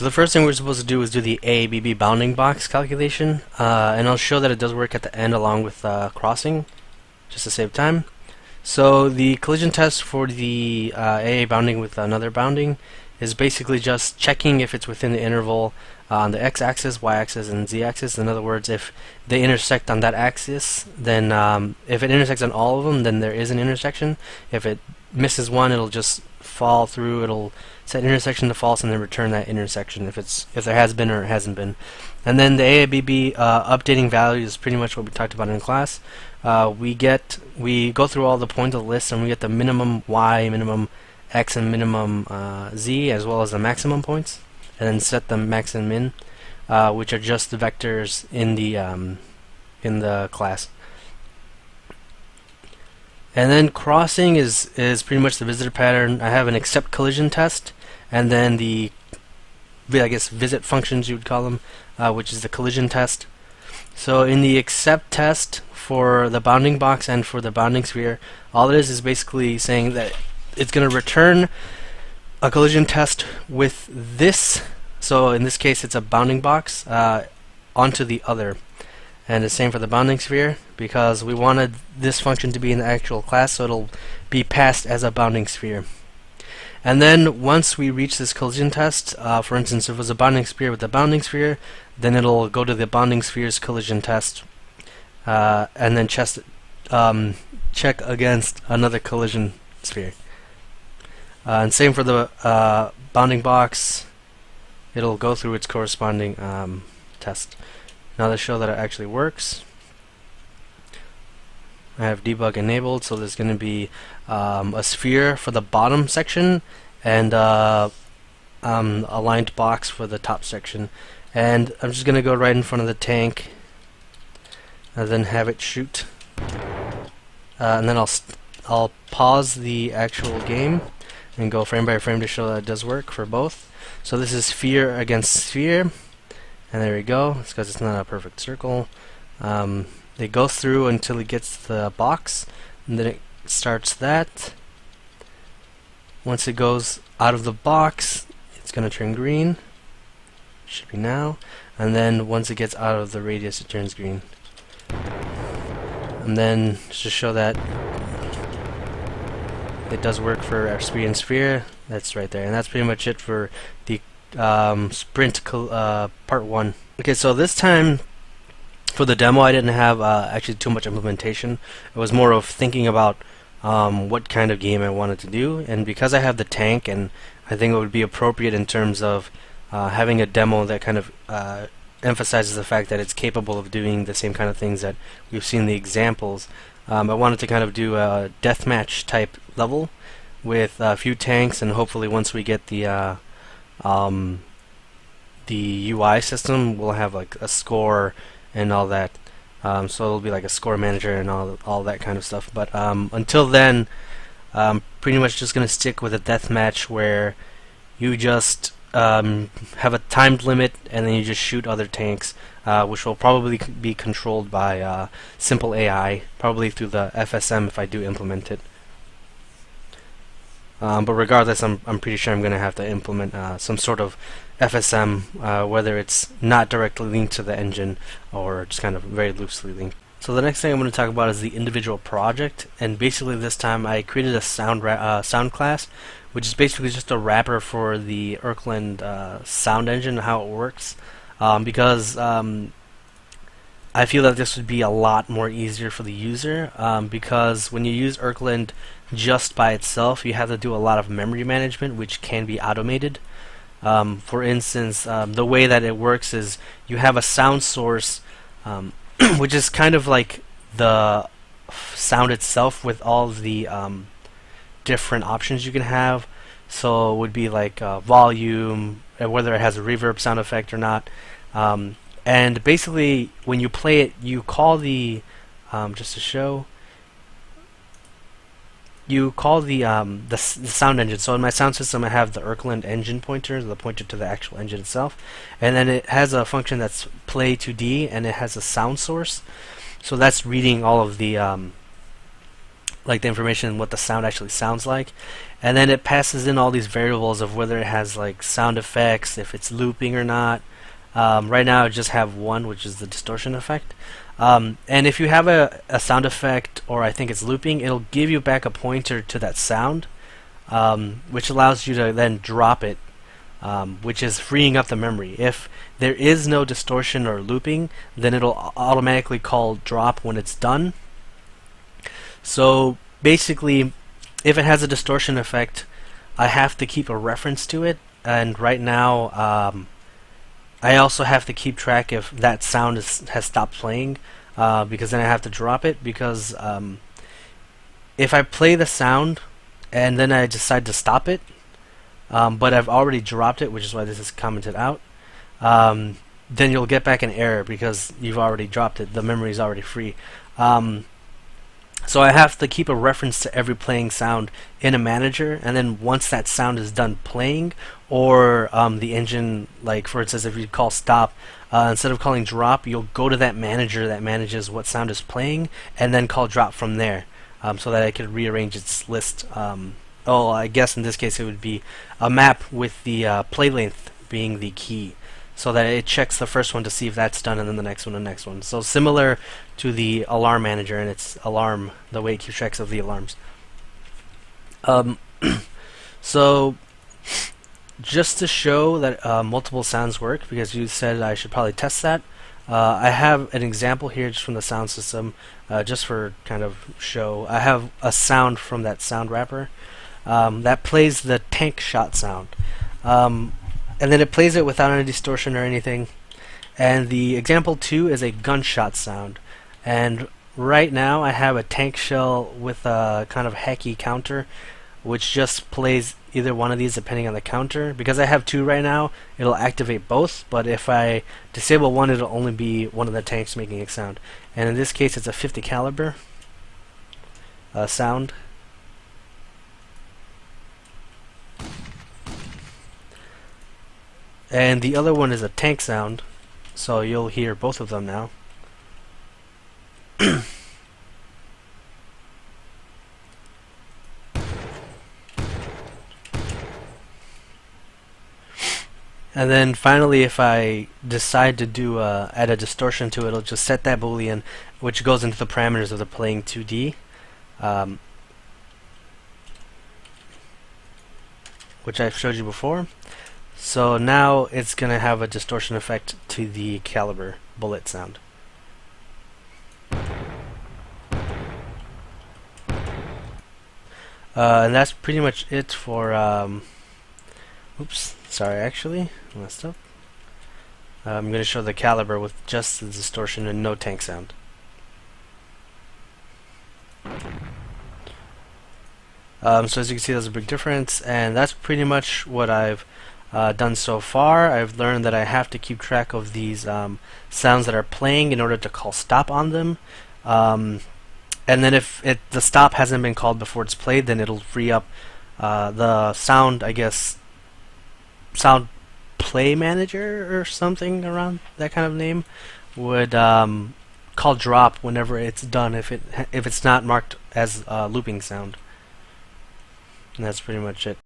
So the first thing we're supposed to do is do the AABB bounding box calculation, and I'll show that it does work at the end along with crossing, just to save time. So the collision test for the AA bounding with another bounding is basically just checking if it's within the interval on the x-axis, y-axis, and z-axis. In other words, if they intersect on that axis, then if it intersects on all of them, then there is an intersection. If it misses one, it'll just fall through. It'll set intersection to false and then return that intersection if there has been or it hasn't been. And then the AABB updating value is pretty much what we talked about in class. We go through all the points of the list and we get the minimum y, minimum x, and minimum z, as well as the maximum points, and then set the max and min, which are just the vectors in the class. And then crossing is pretty much the visitor pattern. I have an accept collision test, and then the visit functions, you would call them, which is the collision test. So in the accept test for the bounding box and for the bounding sphere, all it is basically saying that it's going to return a collision test with this. So in this case, it's a bounding box onto the other. And the same for the bounding sphere, because we wanted this function to be in the actual class, so it'll be passed as a bounding sphere. And then once we reach this collision test, for instance, if it was a bounding sphere with a bounding sphere, then it'll go to the bounding sphere's collision test, and then check against another collision sphere. And same for the bounding box, it'll go through its corresponding test. Now to show that it actually works, I have debug enabled, so there's going to be a sphere for the bottom section and a lined box for the top section. And I'm just going to go right in front of the tank and then have it shoot. And then I'll pause the actual game and go frame by frame to show that it does work for both. So this is sphere against sphere. And there we go. It's because it's not a perfect circle. It goes through until it gets the box, and then it starts that. Once it goes out of the box, it's going to turn green. Should be now. And then once it gets out of the radius, it turns green. And then just to show that it does work for our sphere and sphere, that's right there. And that's pretty much it for the sprint part 1. Okay, so this time for the demo I didn't have actually too much implementation. It was more of thinking about what kind of game I wanted to do, and because I have the tank, and I think it would be appropriate in terms of having a demo that kind of emphasizes the fact that it's capable of doing the same kind of things that we've seen in the examples. I wanted to kind of do a deathmatch type level with a few tanks, and hopefully once we get the UI system, we'll have like a score and all that. So it'll be like a score manager and all that kind of stuff. But until then, pretty much just gonna stick with a deathmatch where you just have a timed limit and then you just shoot other tanks, which will probably be controlled by simple AI, probably through the FSM if I do implement it. But regardless, I'm pretty sure I'm going to have to implement some sort of FSM, whether it's not directly linked to the engine or just kind of very loosely linked. So the next thing I'm going to talk about is the individual project, and basically this time I created a sound class, which is basically just a wrapper for the Erkland sound engine and how it works, because I feel that this would be a lot more easier for the user, because when you use Erkland just by itself, you have to do a lot of memory management, which can be automated. For instance, the way that it works is you have a sound source, which is kind of like the sound itself with all the different options you can have. So it would be like volume, whether it has a reverb sound effect or not. And basically, when you play it, you call the just to show. You call the sound engine. So in my sound system, I have the Erkland engine pointer, the pointer to the actual engine itself, and then it has a function that's play 2D, and it has a sound source. So that's reading all of the like the information what the sound actually sounds like, and then it passes in all these variables of whether it has like sound effects, if it's looping or not. Right now I just have one, which is the distortion effect. And if you have a sound effect, or I think it's looping, it'll give you back a pointer to that sound, which allows you to then drop it, which is freeing up the memory. If there is no distortion or looping, then it'll automatically call drop when it's done. So basically, if it has a distortion effect, I have to keep a reference to it, and right now I also have to keep track if that sound has stopped playing, because then I have to drop it, because if I play the sound and then I decide to stop it, but I've already dropped it, which is why this is commented out, then you'll get back an error because you've already dropped it. The memory is already free. So I have to keep a reference to every playing sound in a manager, and then once that sound is done playing, or the engine, like for instance, if you call stop, instead of calling drop, you'll go to that manager that manages what sound is playing, and then call drop from there, so that I can rearrange its list. I guess in this case it would be a map with the play length being the key, so that it checks the first one to see if that's done, and then the next one and the next one. So similar to the alarm manager and its alarm, the way it keeps track of the alarms. So just to show that multiple sounds work, because you said I should probably test that, I have an example here just from the sound system, just for kind of show. I have a sound from that sound wrapper that plays the tank shot sound. And then it plays it without any distortion or anything. And the example 2 is a gunshot sound. And right now I have a tank shell with a kind of hacky counter, which just plays either one of these depending on the counter. Because I have 2 right now, it'll activate both, but if I disable one, it'll only be one of the tanks making a sound. And in this case it's a 50 caliber sound. And the other one is a tank sound, so you'll hear both of them now. And then finally, if I decide to do add a distortion to it, it'll just set that boolean, which goes into the parameters of the playing 2D, which I've showed you before. So now it's going to have a distortion effect to the caliber bullet sound. And that's pretty much it for oops, sorry, actually I messed up. I'm going to show the caliber with just the distortion and no tank sound. So as you can see, there's a big difference, and that's pretty much what I've done so far. I've learned that I have to keep track of these sounds that are playing in order to call stop on them. And then if the stop hasn't been called before it's played, then it'll free up the sound, I guess, sound play manager or something around that kind of name would call drop whenever it's done if it's not marked as looping sound. And that's pretty much it.